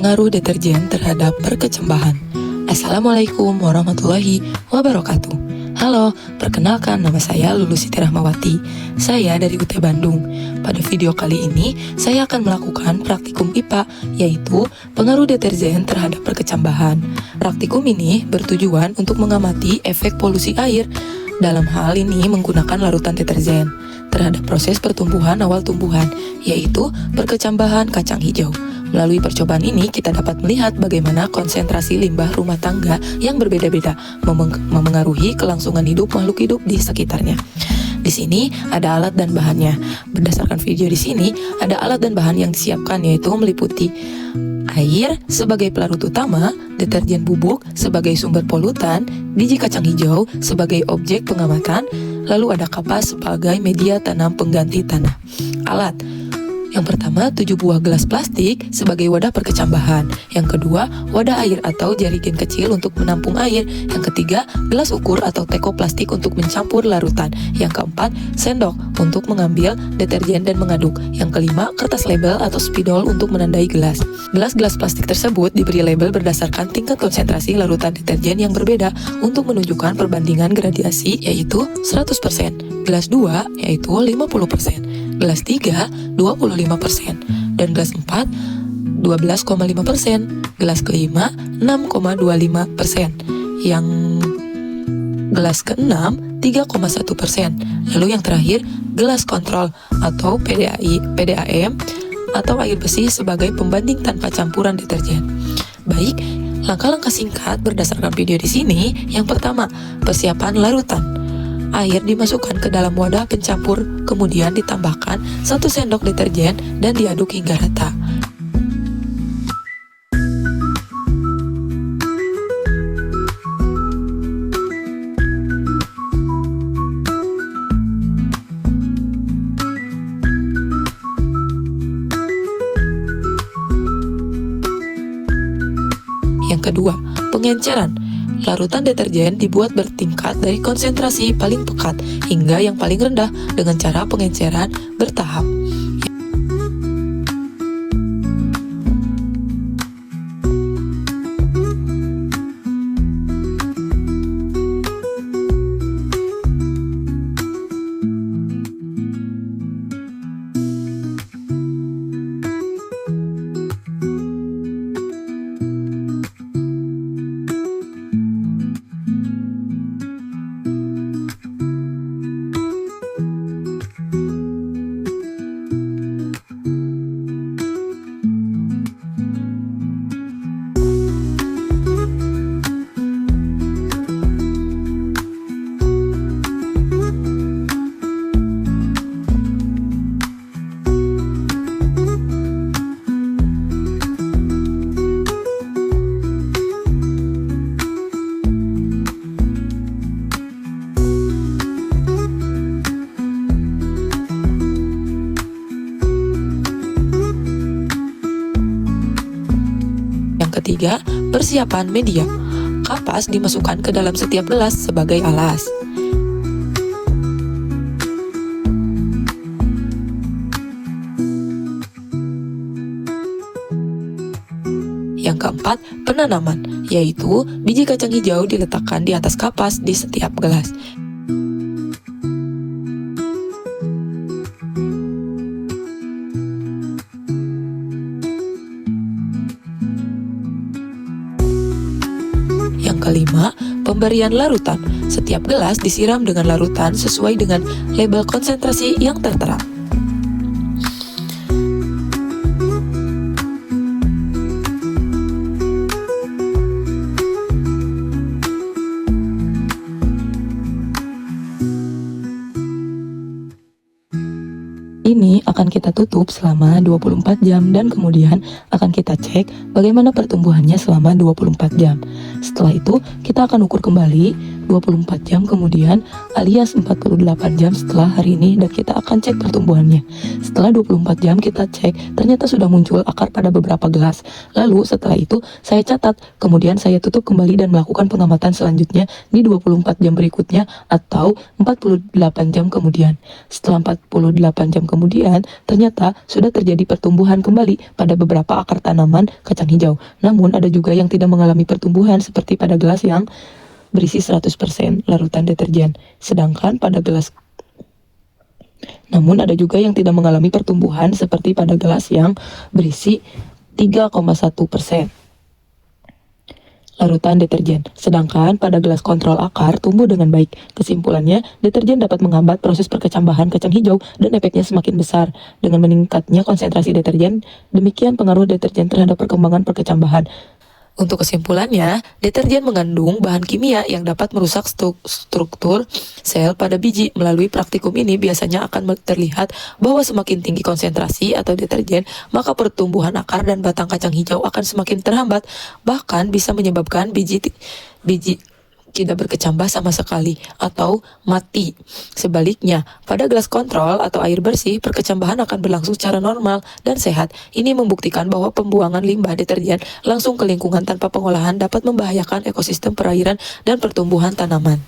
pengaruh deterjen terhadap perkecambahan. Assalamualaikum warahmatullahi wabarakatuh. Halo, perkenalkan nama saya Lulu Siti Rahmawati. Saya dari UT Bandung. Pada video kali ini, saya akan melakukan praktikum IPA, yaitu pengaruh deterjen terhadap perkecambahan. Praktikum ini bertujuan untuk mengamati efek polusi air, dalam hal ini menggunakan larutan deterjen, terhadap proses pertumbuhan awal tumbuhan, yaitu perkecambahan kacang hijau. Melalui percobaan ini, kita dapat melihat bagaimana konsentrasi limbah rumah tangga yang berbeda-beda memengaruhi kelangsungan hidup makhluk hidup di sekitarnya. Di sini ada alat dan bahannya. Berdasarkan video di sini, ada alat dan bahan yang disiapkan, yaitu meliputi air sebagai pelarut utama, deterjen bubuk sebagai sumber polutan, biji kacang hijau sebagai objek pengamatan, lalu ada kapas sebagai media tanam pengganti tanah. Alat yang pertama, 7 buah gelas plastik sebagai wadah perkecambahan. Yang kedua, wadah air atau jerigen kecil untuk menampung air. Yang ketiga, gelas ukur atau teko plastik untuk mencampur larutan. Yang keempat, sendok untuk mengambil deterjen dan mengaduk. Yang kelima, kertas label atau spidol untuk menandai gelas. Gelas-gelas plastik tersebut diberi label berdasarkan tingkat konsentrasi larutan deterjen yang berbeda untuk menunjukkan perbandingan gradiasi, yaitu 100%, gelas 2 yaitu 50%, gelas 3 25%, dan gelas 4 12,5%, gelas kelima 6,25%, yang gelas ke-6 3,1%, lalu yang terakhir gelas kontrol atau PDAM atau air bersih sebagai pembanding tanpa campuran deterjen. Baik, langkah-langkah singkat berdasarkan video di sini. Yang pertama, persiapan larutan. Air dimasukkan ke dalam wadah pencampur, kemudian ditambahkan 1 sendok deterjen dan diaduk hingga rata. Yang kedua, pengenceran. Larutan deterjen dibuat bertingkat dari konsentrasi paling pekat hingga yang paling rendah dengan cara pengenceran bertahap. Ketiga, persiapan media. Kapas dimasukkan ke dalam setiap gelas sebagai alas. Yang keempat, penanaman, yaitu biji kacang hijau diletakkan di atas kapas di setiap gelas. Yang kelima, pemberian larutan. Setiap gelas disiram dengan larutan sesuai dengan label konsentrasi yang tertera. Ini akan kita tutup selama 24 jam dan kemudian akan kita cek bagaimana pertumbuhannya selama 24 jam. Setelah itu kita akan ukur kembali 24 jam kemudian alias 48 jam setelah hari ini dan kita akan cek pertumbuhannya. Setelah 24 jam kita cek, ternyata sudah muncul akar pada beberapa gelas. Lalu setelah itu saya catat, kemudian saya tutup kembali dan melakukan pengamatan selanjutnya di 24 jam berikutnya atau 48 jam kemudian. Setelah 48 jam kemudian deterjen, ternyata sudah terjadi pertumbuhan kembali pada beberapa akar tanaman kacang hijau. Namun ada juga yang tidak mengalami pertumbuhan seperti pada gelas yang berisi 100% larutan deterjen. Sedangkan pada gelas Namun ada juga yang tidak mengalami pertumbuhan seperti pada gelas yang berisi 3,1% larutan deterjen. Sedangkan pada gelas kontrol akar tumbuh dengan baik. Kesimpulannya, deterjen dapat menghambat proses perkecambahan kacang hijau dan efeknya semakin besar. Dengan meningkatnya konsentrasi deterjen, demikian pengaruh deterjen terhadap perkembangan perkecambahan. Untuk kesimpulannya, deterjen mengandung bahan kimia yang dapat merusak struktur sel pada biji. Melalui praktikum ini biasanya akan terlihat bahwa semakin tinggi konsentrasi atau deterjen, maka pertumbuhan akar dan batang kacang hijau akan semakin terhambat, bahkan bisa menyebabkan biji tidak berkecambah sama sekali atau mati. Sebaliknya, pada gelas kontrol atau air bersih, perkecambahan akan berlangsung secara normal dan sehat. Ini membuktikan bahwa pembuangan limbah deterjen langsung ke lingkungan tanpa pengolahan dapat membahayakan ekosistem perairan dan pertumbuhan tanaman.